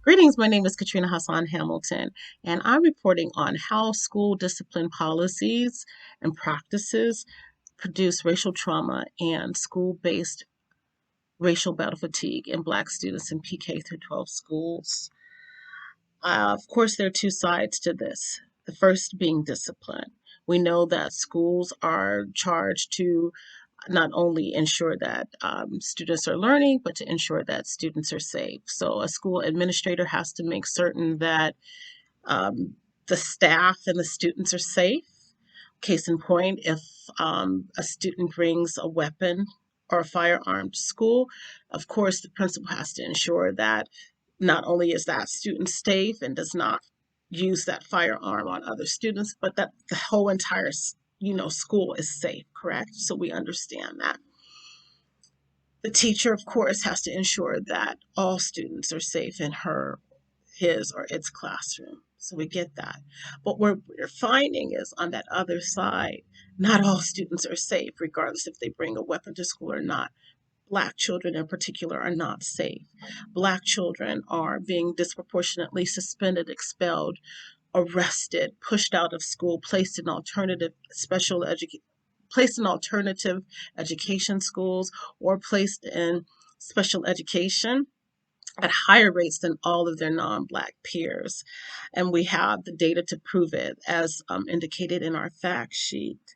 Greetings, my name is Katrina Hassan Hamilton, and I'm reporting on how school discipline policies and practices produce racial trauma and school-based racial battle fatigue in Black students in PK through 12 schools. Of course, there are two sides to this. The first being discipline. We know that schools are charged to not only ensure that students are learning, but to ensure that students are safe. So a school administrator has to make certain that um, the staff and the students are safe. Case in point, if a student brings a weapon or a firearm to school, of course, the principal has to ensure that not only is that student safe and does not use that firearm on other students, but that the whole entire school is safe, correct? So we understand that. The teacher, of course, has to ensure that all students are safe in his or its classroom. So we get that. But what we're finding is on that other side, not all students are safe, regardless if they bring a weapon to school or not. Black children in particular are not safe. Black children are being disproportionately suspended, expelled, arrested, pushed out of school, placed in alternative education schools, or placed in special education at higher rates than all of their non-Black peers. And we have the data to prove it, as indicated in our fact sheet.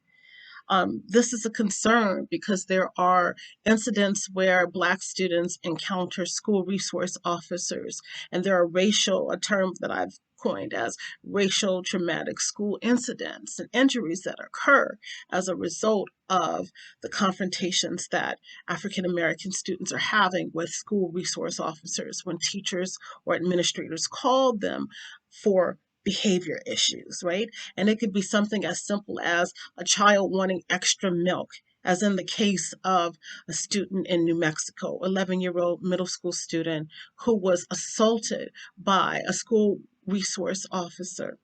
This is a concern because there are incidents where Black students encounter school resource officers, and there are a term that I've coined as racial traumatic school incidents and injuries that occur as a result of the confrontations that African American students are having with school resource officers when teachers or administrators call them for behavior issues, right? And it could be something as simple as a child wanting extra milk, as in the case of a student in New Mexico, 11-year-old middle school student who was assaulted by a school resource officer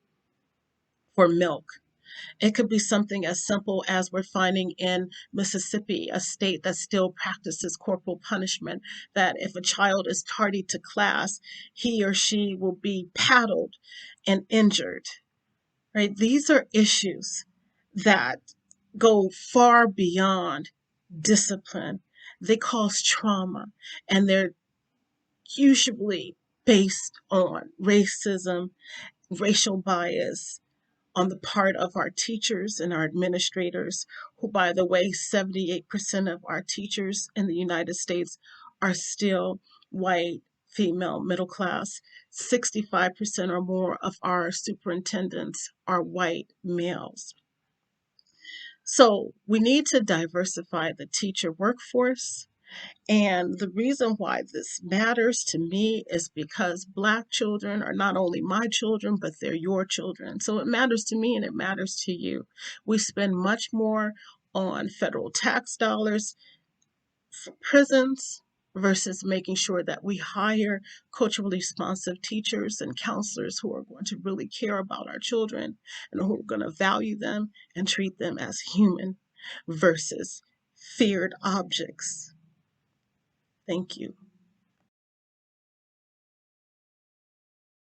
for milk. It could be something as simple as we're finding in Mississippi, a state that still practices corporal punishment, that if a child is tardy to class, he or she will be paddled and injured, right? These are issues that go far beyond discipline. They cause trauma, and they're usually based on racism, racial bias on the part of our teachers and our administrators, who, by the way, 78% of our teachers in the United States are still white, female, middle class. 65% or more of our superintendents are white males. So we need to diversify the teacher workforce. And the reason why this matters to me is because Black children are not only my children, but they're your children. So it matters to me and it matters to you. We spend much more on federal tax dollars for prisons versus making sure that we hire culturally responsive teachers and counselors who are going to really care about our children and who are going to value them and treat them as human versus feared objects. Thank you.